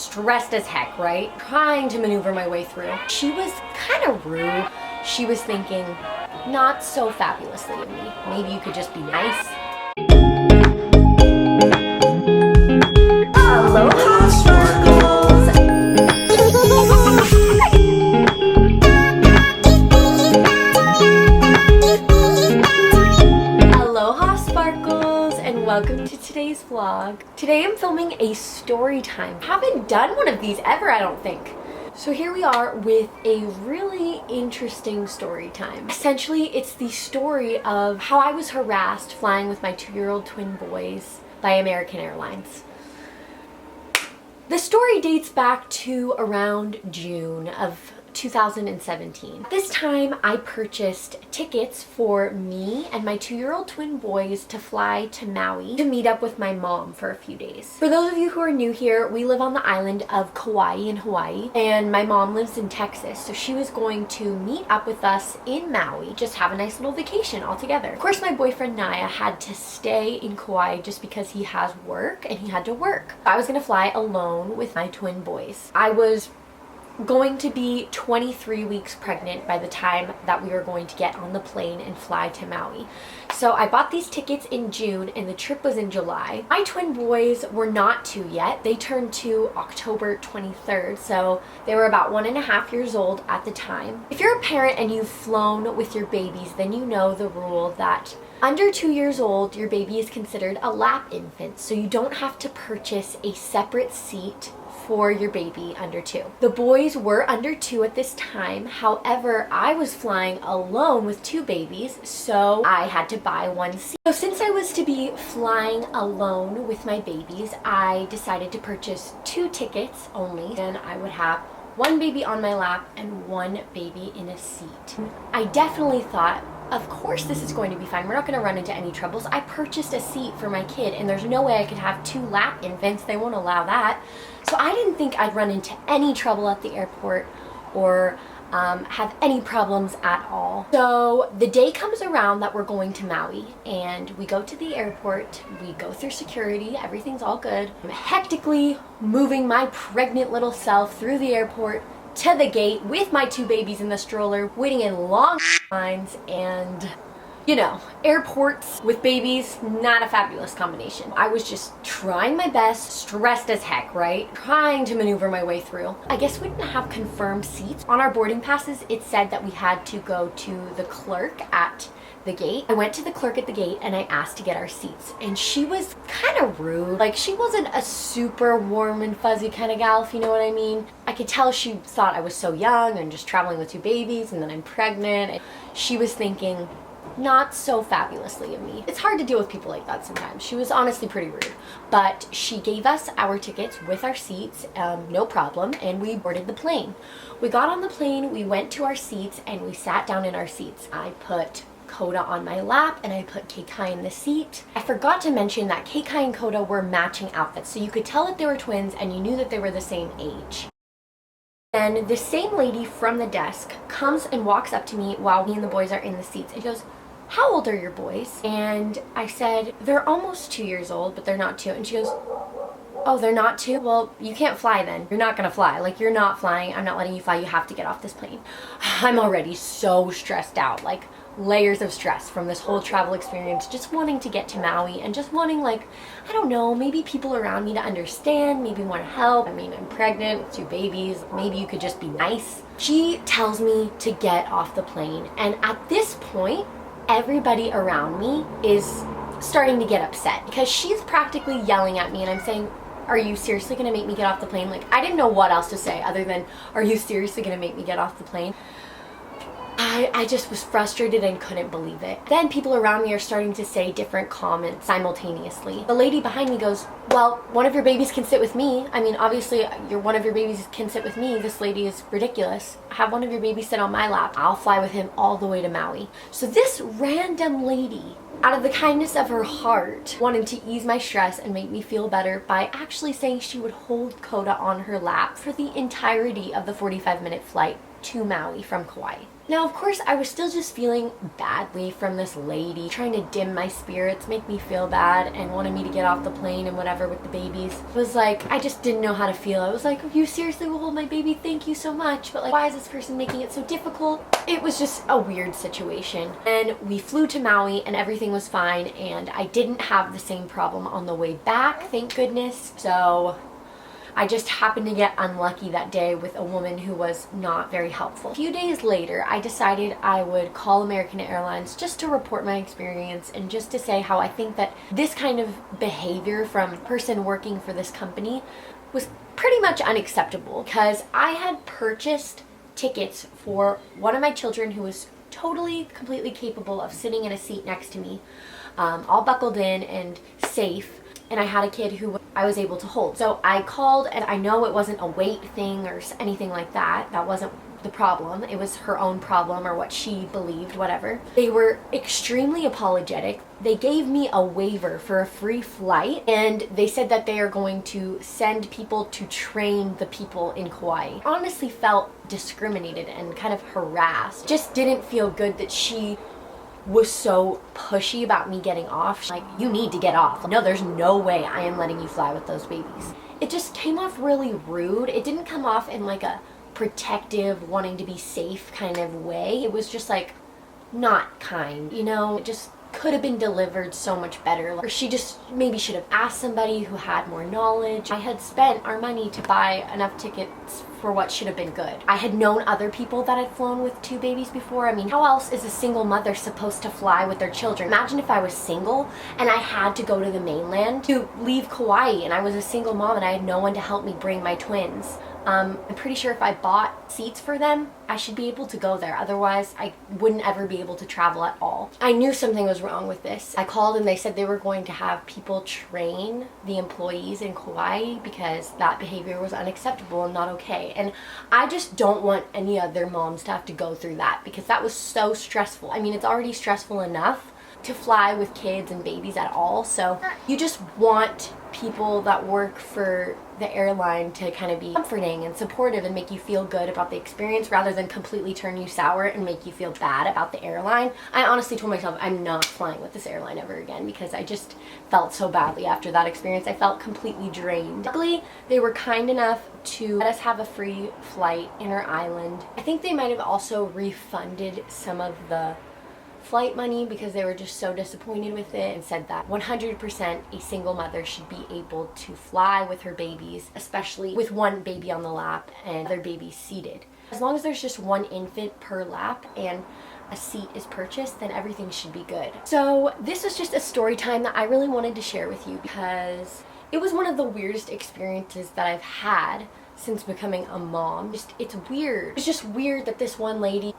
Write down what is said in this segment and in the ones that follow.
stressed as heck, right? Trying to maneuver my way through. She was kind of rude. She was thinking not so fabulously of me. Maybe you could just be nice. Aloha, sparkles! Aloha, sparkles, and welcome to today's vlog. Today I'm filming a story time. Haven't done one of these ever, I don't think. So here we are with a really interesting story time. Essentially, it's the story of how I was harassed flying with my 2-year-old twin boys by American Airlines. The story dates back to around June of 2017. This time I purchased tickets for me and my 2-year-old twin boys to fly to Maui to meet up with my mom for a few days. For those of you who are new here, we live on the island of Kauai in Hawaii, and my mom lives in Texas, so she was going to meet up with us in Maui, just have a nice little vacation all together. Of course, my boyfriend Naya had to stay in Kauai just because he has work and he had to work. I was gonna fly alone with my twin boys. I was going to be 23 weeks pregnant by the time that we were going to get on the plane and fly to Maui. So I bought these tickets in June and the trip was in July. My twin boys were not 2 yet. They turned 2 October 23rd, so they were about 1.5 years old at the time. If you're a parent and you've flown with your babies, then you know the rule that under 2 years old, your baby is considered a lap infant, so you don't have to purchase a separate seat for your baby under 2. The boys were under 2 at this time. However, I was flying alone with 2 babies, so I had to buy one seat. So since I was to be flying alone with my babies, I decided to purchase 2 tickets only, and I would have one baby on my lap and one baby in a seat. I definitely thought, of course this is going to be fine. We're not going to run into any troubles. I purchased a seat for my kid, and there's no way I could have 2 lap infants. They won't allow that. So I didn't think I'd run into any trouble at the airport or have any problems at all. So the day comes around that we're going to Maui, and we go to the airport, we go through security, everything's all good. I'm hectically moving my pregnant little self through the airport to the gate with my 2 babies in the stroller, waiting in long lines, and you know, airports with babies, not a fabulous combination. I was just trying my best, stressed as heck, right? Trying to maneuver my way through. I guess we didn't have confirmed seats. On our boarding passes, it said that we had to go to the clerk at the gate. I went to the clerk at the gate and I asked to get our seats, and she was kind of rude. Like, she wasn't a super warm and fuzzy kind of gal, if you know what I mean. I could tell she thought I was so young and just traveling with 2 babies, and then I'm pregnant. And she was thinking not so fabulously of me. It's hard to deal with people like that sometimes. She was honestly pretty rude, but she gave us our tickets with our seats, no problem, and we boarded the plane. We got on the plane, we went to our seats, and we sat down in our seats. I put Coda on my lap and I put Keikai in the seat. I forgot to mention that Keikai and Coda were matching outfits, so you could tell that they were twins and you knew that they were the same age. And the same lady from the desk comes and walks up to me while me and the boys are in the seats and goes, "How old are your boys?" And I said, "They're almost 2 years old, but they're not 2. And she goes, "Oh, they're not 2? Well, you can't fly then. You're not gonna fly. Like, you're not flying. I'm not letting you fly. You have to get off this plane." I'm already so stressed out, like layers of stress from this whole travel experience, just wanting to get to Maui and just wanting, like, I don't know, maybe people around me to understand, maybe want to help. I mean, I'm pregnant with 2 babies. Maybe you could just be nice. She tells me to get off the plane, and at this point, everybody around me is starting to get upset because she's practically yelling at me, and I'm saying, "Are you seriously gonna make me get off the plane?" Like, I didn't know what else to say other than, "Are you seriously gonna make me get off the plane?" I just was frustrated and couldn't believe it. Then people around me are starting to say different comments simultaneously. The lady behind me goes, "Well, one of your babies can sit with me. I mean, obviously, one of your babies can sit with me. This lady is ridiculous. Have one of your babies sit on my lap. I'll fly with him all the way to Maui." So this random lady, out of the kindness of her heart, wanted to ease my stress and make me feel better by actually saying she would hold Coda on her lap for the entirety of the 45-minute flight to Maui from Kauai. Now, of course, I was still just feeling badly from this lady, trying to dim my spirits, make me feel bad, and wanted me to get off the plane and whatever with the babies. It was like, I just didn't know how to feel. I was like, you seriously will hold my baby? Thank you so much. But like, why is this person making it so difficult? It was just a weird situation. And we flew to Maui and everything was fine, and I didn't have the same problem on the way back, thank goodness. So I just happened to get unlucky that day with a woman who was not very helpful. A few days later, I decided I would call American Airlines just to report my experience and just to say how I think that this kind of behavior from a person working for this company was pretty much unacceptable, because I had purchased tickets for one of my children who was totally, completely capable of sitting in a seat next to me, all buckled in and safe. And I had a kid who I was able to hold. So I called, and I know it wasn't a weight thing or anything like that. That wasn't the problem. It was her own problem, or what she believed, whatever. They were extremely apologetic. They gave me a waiver for a free flight, and they said that they are going to send people to train the people in Kauai. I honestly felt discriminated and kind of harassed. Just didn't feel good that she was so pushy about me getting off. Like, you need to get off. No, there's no way I am letting you fly with those babies. It just came off really rude. It didn't come off in like a protective, wanting to be safe kind of way. It was just like not kind, you know? It just could have been delivered so much better. Or she just maybe should have asked somebody who had more knowledge. I had spent our money to buy enough tickets for what should have been good. I had known other people that had flown with 2 babies before. I mean, how else is a single mother supposed to fly with their children? Imagine if I was single and I had to go to the mainland to leave Kauai, and I was a single mom and I had no one to help me bring my twins. I'm pretty sure if I bought seats for them, I should be able to go there. Otherwise, I wouldn't ever be able to travel at all. I knew something was wrong with this. I called and they said they were going to have people train the employees in Kauai because that behavior was unacceptable and not okay. And I just don't want any other moms to have to go through that, because that was so stressful. I mean, it's already stressful enough to fly with kids and babies at all. So you just want people that work for the airline to kind of be comforting and supportive and make you feel good about the experience, rather than completely turn you sour and make you feel bad about the airline. I honestly told myself I'm not flying with this airline ever again, because I just felt so badly after that experience. I felt completely drained. Luckily, they were kind enough to let us have a free flight inter-island. I think they might have also refunded some of the flight money because they were just so disappointed with it, and said that 100% a single mother should be able to fly with her babies, especially with one baby on the lap and other babies seated. As long as there's just one infant per lap and a seat is purchased, then everything should be good. So this was just a story time that I really wanted to share with you, because it was one of the weirdest experiences that I've had since becoming a mom. It's weird. It's just weird that this one lady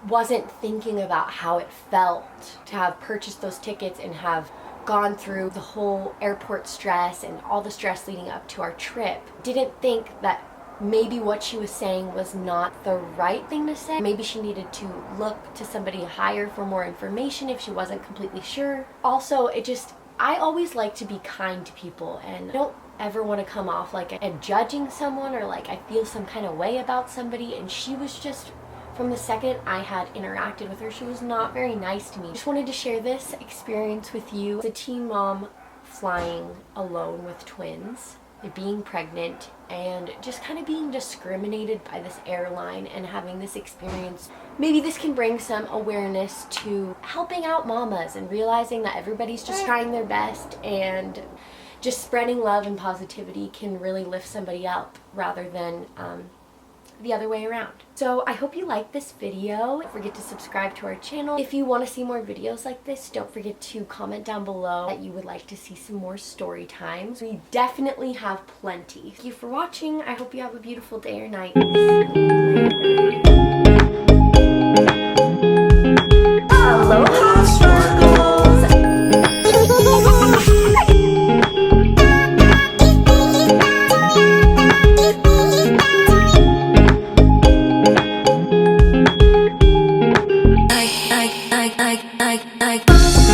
wasn't thinking about how it felt to have purchased those tickets and have gone through the whole airport stress and all the stress leading up to our trip. Didn't think that maybe what she was saying was not the right thing to say. Maybe she needed to look to somebody higher for more information if she wasn't completely sure. Also, I always like to be kind to people, and I don't ever want to come off like I'm judging someone or like I feel some kind of way about somebody. And she was just, from the second I had interacted with her, she was not very nice to me. I just wanted to share this experience with you. As a teen mom flying alone with twins, being pregnant, and just kind of being discriminated by this airline and having this experience. Maybe this can bring some awareness to helping out mamas and realizing that everybody's just trying their best, and just spreading love and positivity can really lift somebody up rather than the other way around. So I hope you liked this video. Don't forget to subscribe to our channel. If you want to see more videos like this, don't forget to comment down below that you would like to see some more story times. We definitely have plenty. Thank you for watching. I hope you have a beautiful day or night.